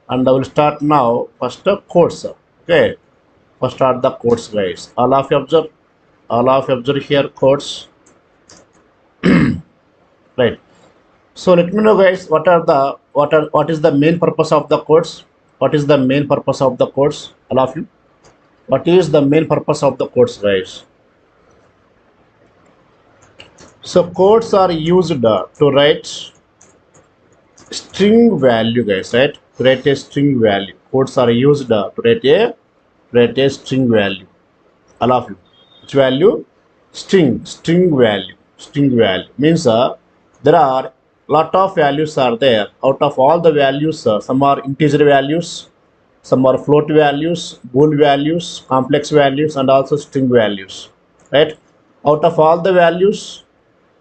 and I will start now. First quotes. Okay, first start the quotes, guys. All of you observe. All of you observe here quotes. Right. So let me know, guys. What is the main purpose of the quotes? What is the main purpose of the quotes? All of you. What is the main purpose of the quotes, guys? So quotes are used to write string value, guys, right? To write a string value. Quotes are used to write a string value. All of you. Which value? String value. String value means there are lot of values are there. Out of all the values, some are integer values, some are float values, bool values, complex values, and also string values. Right? Out of all the values,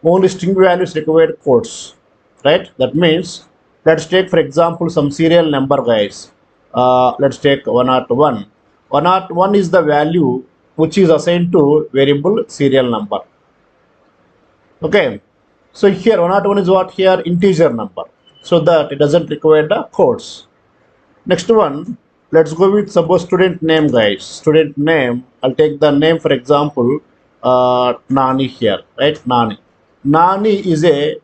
only string values require quotes. Right? That means let's take for example some serial number, guys. Let's take 101. 101 is the value which is assigned to variable serial number. Okay, so here 101 is what? Here integer number, so that it doesn't require the quotes. Next one, let's go with suppose student name, guys. Student name, I'll take the name for example, Nani here, right? Nani is a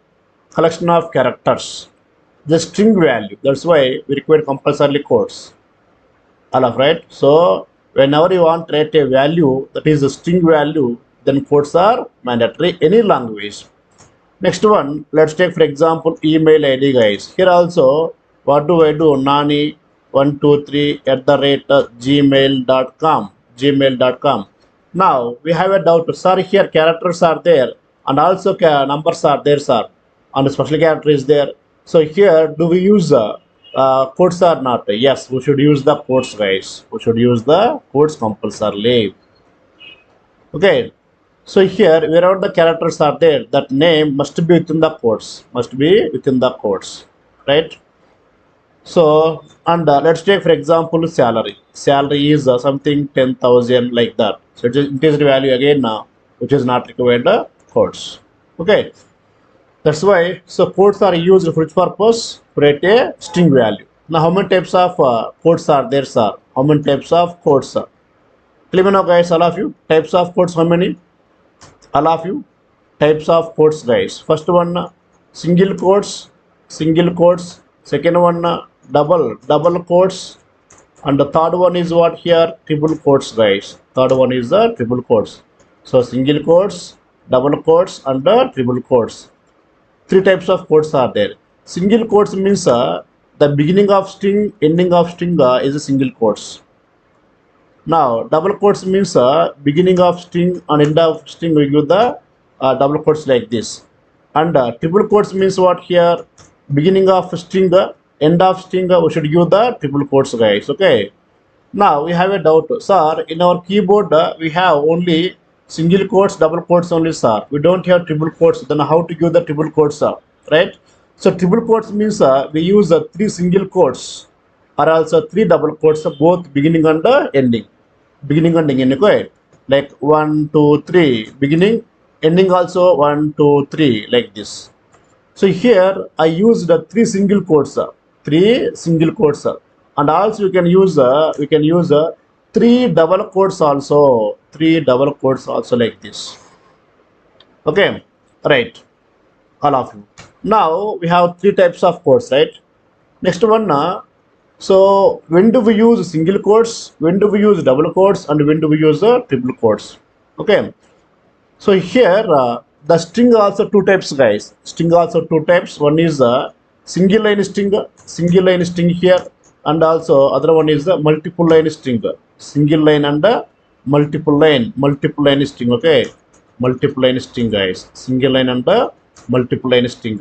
collection of characters, the string value. That's why we require compulsorily quotes. All of right. So whenever you want to write a value that is a string value, then quotes are mandatory any language. Next one, let's take for example email ID, guys. Here also, what do I do? Nani123 at the rate gmail.com. Gmail.com. Now we have a doubt. Sir, here characters are there and also numbers are there, sir. And special character is there. So here, do we use quotes or not? Yes, we should use the quotes, guys. We should use the quotes compulsorily. Okay. So here, wherever the characters are there, that name must be within the quotes. Must be within the quotes, right? So, and let's take for example salary. Salary is something 10,000 like that. So it is integer value again now, which is not required quotes. Okay. That's why, so quotes are used for which purpose? To write a string value. Now, how many types of quotes are there, sir? How many types of quotes, sir? Let me know, guys, all of you. Types of quotes, how many? All of you. Types of quotes, guys. First one, single quotes, single quotes. Second one, double quotes. And the third one is what here? Triple quotes, guys. Third one is the triple quotes. So, single quotes, double quotes, and triple quotes. Three types of quotes are there. Single quotes means the beginning of string, ending of string is a single quotes. Now double quotes means beginning of string and end of string we give the double quotes like this. And triple quotes means what here? Beginning of string, end of string we should give the triple quotes, guys. Okay. Now we have a doubt, sir. In our keyboard we have only single quotes, double quotes only, sir. We don't have triple quotes. Then how to give the triple quotes, sir? Right? So triple quotes means we use three single quotes or also three double quotes, both beginning and ending. Beginning and ending, okay? Like 1, 2, 3. Beginning, ending also 1, 2, 3, like this. So here I used three single quotes, sir. Three single quotes, sir. And also we can use three double quotes also. Three double quotes also like this. Okay, right. All of you. Now we have three types of quotes, right? Next one, so when do we use single quotes? When do we use double quotes? And when do we use triple quotes? Okay. So here the string also two types, guys. String also two types. One is single line string here, and also other one is the multiple line string. Single line and multiple line string. Okay, multiple line string, guys. Single line and multiple line string.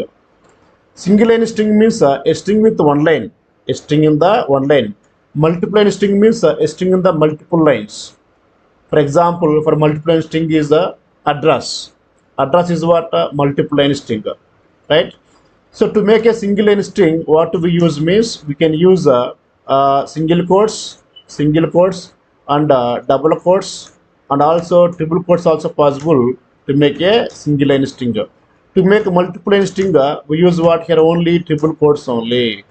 Single line string means a string with one line. A string in the one line. Multiple line string means a string in the multiple lines. For example, for multiple line string is the address. Address is what? Multiple line string, right? So to make a single line string, what we use means we can use single quotes, and double quotes, and also triple quotes also possible to make a single line string. To make a multiple line string, we use what here? Only triple quotes only.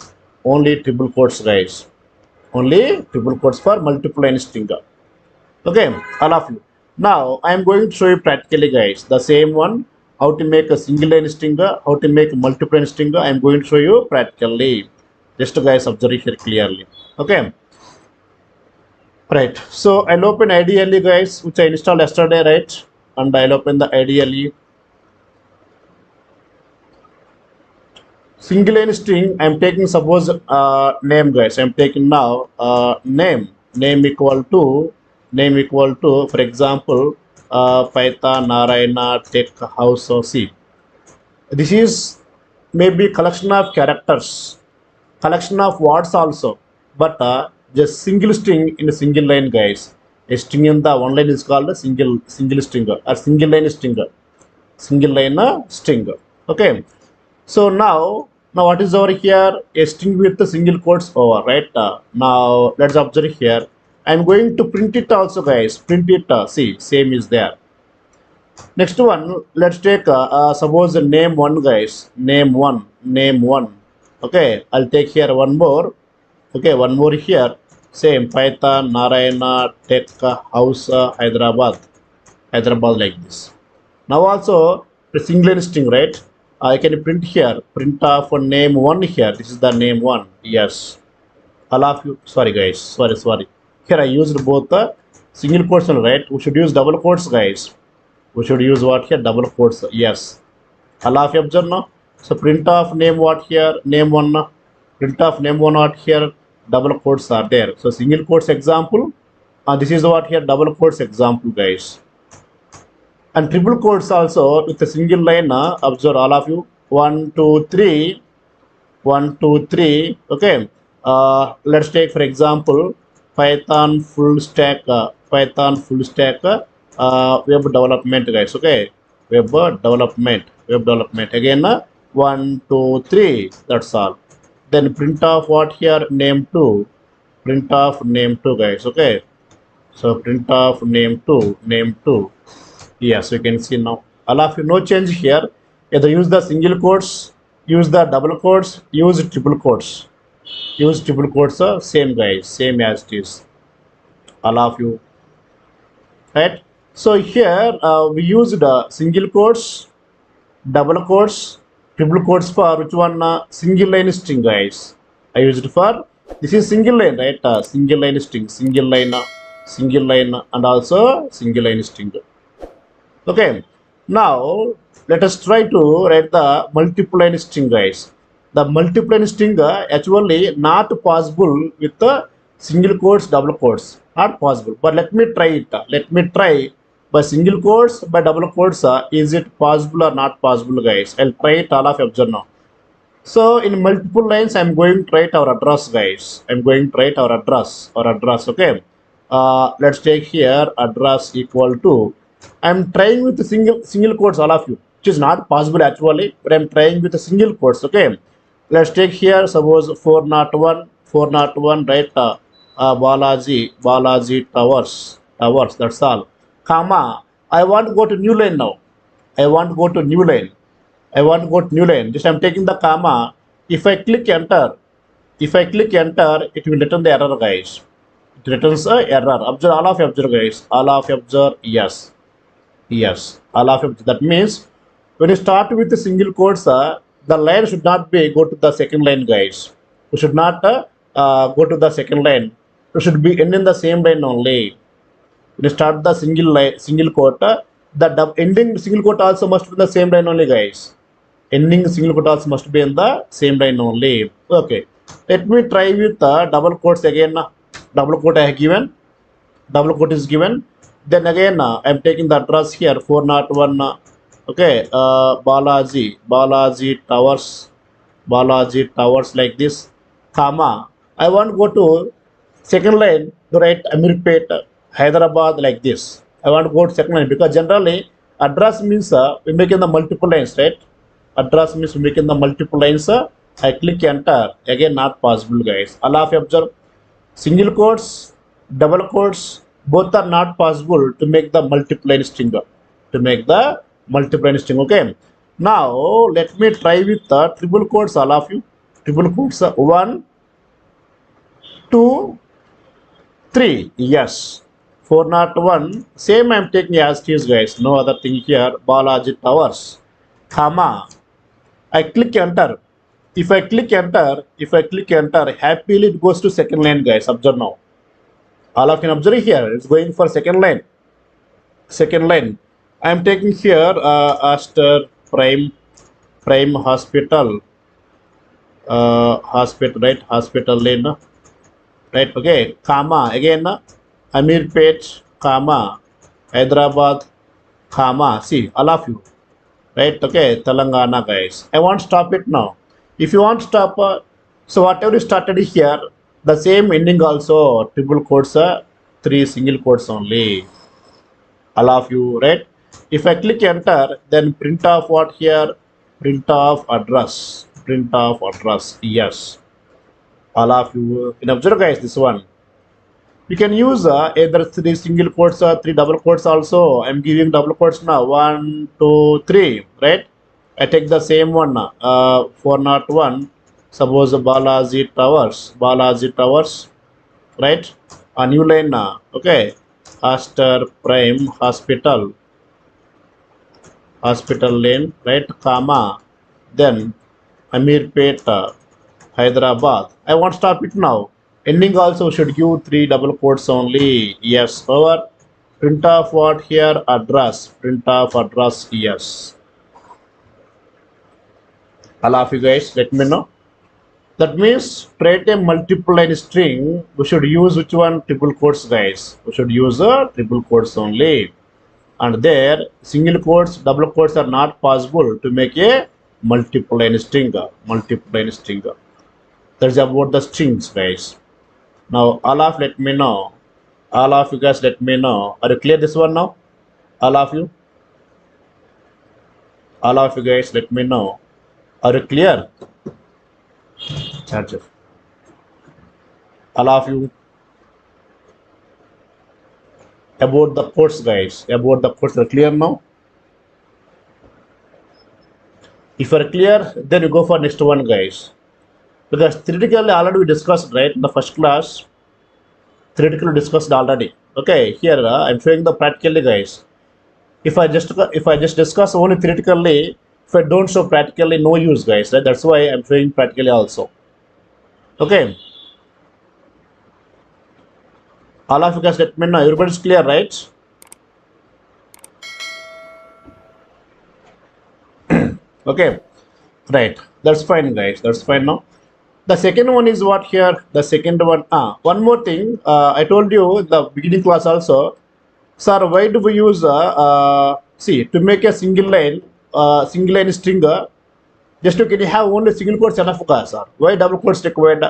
Only triple quotes, guys. Only triple quotes for multiple line string. Okay, all of you. Now I am going to show you practically, guys, the same one, how to make a single line string, how to make multiple line string. I am going to show you practically. Just guys observe here clearly. Okay, right. So I'll open IDLE, guys, which I installed yesterday, right? And I'll open the IDLE. Single line string, I'm taking suppose name, guys. I'm taking now name equal to, for example, Python Narayana Tech House or C. This is maybe collection of characters, collection of words also, but just single string in a single line, guys. A string in the one line is called a single string or single line string, single line string. Okay, so now what is over here? A string with the single quotes over, right? Now let's observe here. I'm going to print it also, guys. Print it. See, same is there. Next one, let's take suppose the name one, guys. Name one. Okay, I'll take here one more. Okay, one more here. Same Python Narayana Tech House Hyderabad, like this. Now also the single string, right? I can print here, print of name one here. This is the name one. Yes, all of you. Sorry, guys. Sorry. Here I used both the single quotes, right? We should use double quotes, guys. We should use what here? Double quotes. Yes. All of you observe now. So print of name what here? Name one. Print of name one what here? Double quotes are there. So single quotes example. This is what here? Double quotes example, guys. And triple quotes also with a single line. Observe all of you. 1 2 3 1 2 3. Okay, let's take for example Python full stack web development, guys. Okay, web development again. 1 2 3, that's all. Then print of what here? Name 2. Print of name 2, guys. Okay, so print of name 2. Yes, you can see now. All of you, no change here. Either use the single quotes, use the double quotes, use triple quotes. Use triple quotes, same, guys, same as it is. All of you, right? So here we used single quotes, double quotes, triple quotes for which one? Single line string, guys. I used for this is single line, right? Single line string, single line, and also single line string. Okay, now let us try to write the multiple line string, guys. The multiple line string actually not possible with the single quotes, double quotes, not possible. But let me try it. Let me try by single quotes, by double quotes. Is it possible or not possible, guys? I'll try it. All of you observe now. So in multiple lines, I'm going to write our address, guys. I'm going to write our address. Okay, let's take here address equal to. I'm trying with the single quotes, all of you, which is not possible actually, but I'm trying with the single quotes. Okay, let's take here suppose 401, right? Balaji Towers, that's all. Comma. I want to go to new line now. I want to go to new line. Just I'm taking the comma. If I click enter, it will return the error, guys. It returns a error. Observe, all of you observe, guys. All of you observe. Yes, all of you. That means when you start with the single quotes, the line should not be go to the second line, guys. We should not go to the second line. It should be end in the same line only. When you start the single quote, the ending single quote also must be in the same line only, guys. Ending single quote also must be in the same line only. Okay, let me try with double quotes again. Double quote I have given. Double quote is given. Then again, I'm taking the address here 401. Okay, Balaji Towers, like this, comma. I want to go to second line to write Ameerpet, Hyderabad, like this. I want to go to second line because generally address means we make in the multiple lines, right? Address means we make in the multiple lines. I click enter. Again, not possible, guys. All of you observe. Single quotes, double quotes, both are not possible to make the multiple line string. Okay. Now let me try with the triple quotes, all of you. Triple quotes 1 2, 3. Yes. 401. Same I'm taking as it is, guys. No other thing here. Balaji Towers. Comma. I click enter. If I click enter, happily it goes to second line, guys. Observe now. All of you can observe here. It's going for second line. Second line. I'm taking here Aster Prime Hospital. Hospital, right? Hospital lane. Right, okay, comma, again, Ameerpet, comma, Hyderabad, comma, see, all of you, right, okay, Telangana, guys. I want to stop it now. If you want to stop, so whatever you started here, the same ending also, triple quotes, 3 single quotes only, all of you, right? If I click enter, then print off what here? Print off address, yes. All of you can observe, guys, this one. You can use either 3 single quotes or 3 double quotes also. I'm giving double quotes now. 1, 2, 3, right? I take the same one. 401. Suppose Balaji Towers, right? A new line now. Okay. Aster Prime Hospital lane, right? Comma. Then Ameerpet, Hyderabad. I want to stop it now. Ending also should give 3 double quotes only. Yes. Over. Print off what here? Address. Print off address. Yes. All of you guys, let me know. That means create a multiple line string. We should use which one? Triple quotes, guys. We should use a triple quotes only. And there, single quotes, double quotes are not possible to make a multiple line string. Multiple line string. That's about the strings, guys. Now, all of let me know. All of you guys, let me know. Are you clear this one now? All of you? All of you guys, let me know. Are you clear? Charger. All of you. About the course, guys. About the course, are clear now? If you are clear, then you go for next one, guys. Because theoretically already we discussed, right, in the first class. Theoretically discussed already. Okay, here I'm showing the practically, guys. If I just discuss only theoretically, if I don't show practically, no use, guys. Right? That's why I'm showing practically also. Okay. All of you guys, let me know. Everybody's clear, right? Okay. Right. That's fine, guys. That's fine now. The second one is what here? The second one. One more thing. I told you in the beginning class also. Sir, why do we use see, to make a single line string? Just to can you have only single quotes enough, sir? Why double quotes required?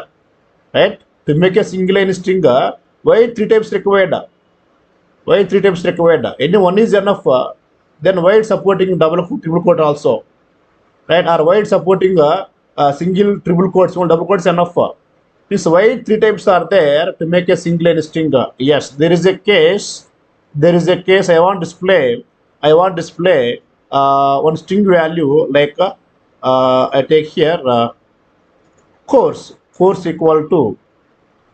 Right? To make a single line string, why 3 times required? Why 3 times required? Any one is enough. Then why it's supporting double triple quote also? Right? Or why it's supporting single triple quotes, one double quotes enough? This why 3 times are there to make a single line string? Yes, there is a case. There is a case I want display. I want display one string value like I take here course equal to,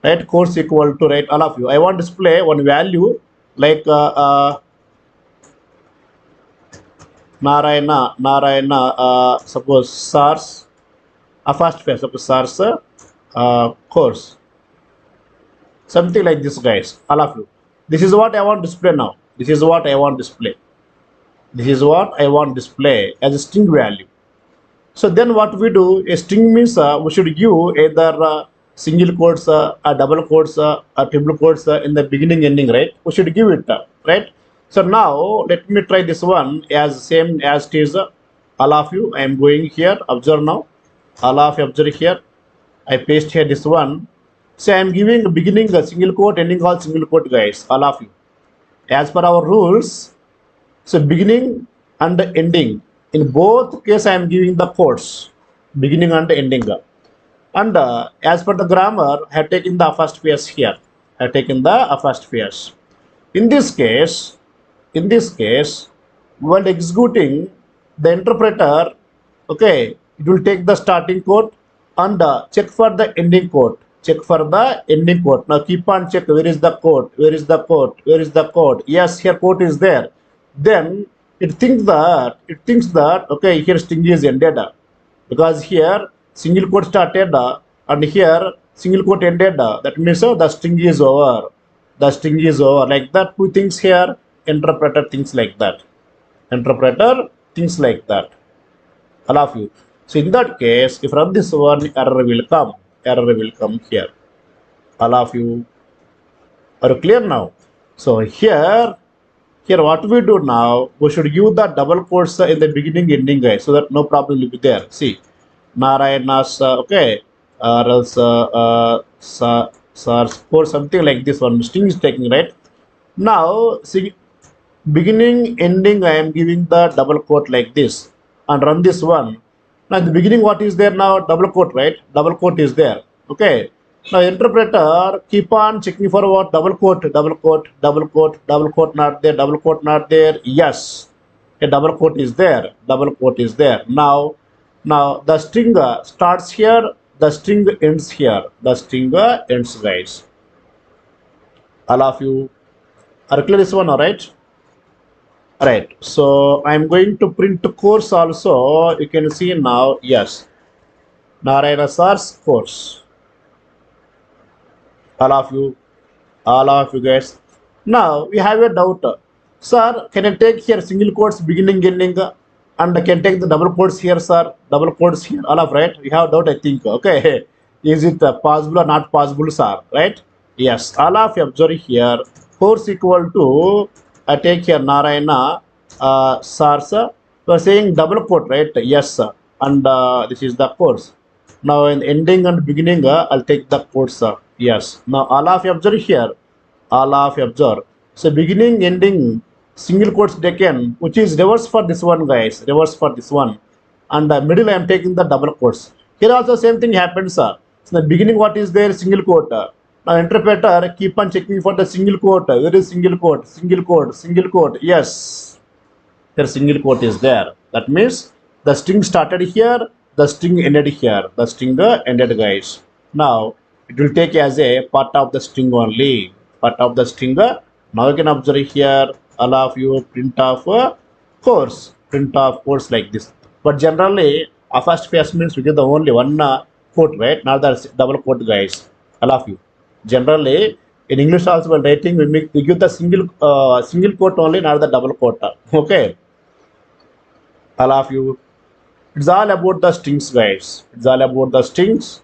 right, course equal to, right, all of you. I want display one value like Narayana suppose SARS a first phase suppose SARS course, something like this, guys, all of you. This is what I want display now. This is what I want display. This is what I want display as a string value. So then what we do, a string means we should give either single quotes, a double quotes, a triple quotes in the beginning ending, right? We should give it, right? So now let me try this one as same as it is. All of you, I am going here, observe now. All of you observe here. I paste here this one. So I am giving beginning a single quote, ending all single quote, guys, all of you. As per our rules, so beginning and ending, in both case I am giving the quotes, beginning and ending. And as per the grammar, I have taken the first phase here. I have taken the first phase. In this case, while executing, the interpreter, okay, it will take the starting quote and check for the ending quote. check for the ending quote. Now keep on check where is the quote, where is the quote, where is the quote. Yes, here quote is there. Then it thinks that okay, here string is ended because here single quote started and here single quote ended. That means the string is over. The string is over. Like that, who thinks here? Interpreter thinks like that. Interpreter thinks like that. All of you. So in that case, if run this one, error will come. Error will come here. All of you are clear now. So here what we do now, we should use the double quotes in the beginning ending guys, so that no problem will be there. See, Narayana's okay, or else or something like this one. String is taking right now. See, beginning ending I am giving the double quote like this and run this one. Now in the beginning what is there now? Double quote, right? Double quote is there. Okay. Now interpreter keep on checking for what? Double quote, double quote, double quote, double quote not there, double quote not there. Yes, a double quote is there. Double quote is there. Now the string starts here. The string ends here. The string ends, guys. All of you are clear this one, all right? Right, so I'm going to print course also. You can see now, yes, Narayana Sir's course. All of you, all of you guys. Now we have a doubt. Sir, can I take here single quotes beginning, ending, and I can take the double quotes here, sir? Double quotes here, all of right? We have doubt, I think. Okay, is it possible or not possible, sir? Right? Yes, all of you observe here. Course equal to I take here Narayana sir, sir. You are saying double quote, right? Yes, sir. And this is the course. Now in ending and beginning, I'll take the quotes, sir. Yes. Now all of you observe here. All of you observe. So beginning, ending, single quotes taken, which is reverse for this one, guys. Reverse for this one. And middle, I am taking the double quotes. Here also same thing happens, sir. So the beginning, what is there? Single quote. Now interpreter keep on checking for the single quote. Where is single quote? Single quote. Single quote. Yes. Here single quote is there. That means the string started here. The string ended here. The string ended, guys. Now it will take as a part of the string only. Part of the string. Now you can observe here. All of you print of course. Print of course like this. But generally, a first phase means we get the only one quote, right? Not the double quote, guys. All of you. Generally, in English also when writing, we give the single quote only, not the double quote. Okay. All of you. It's all about the strings, guys. It's all about the strings.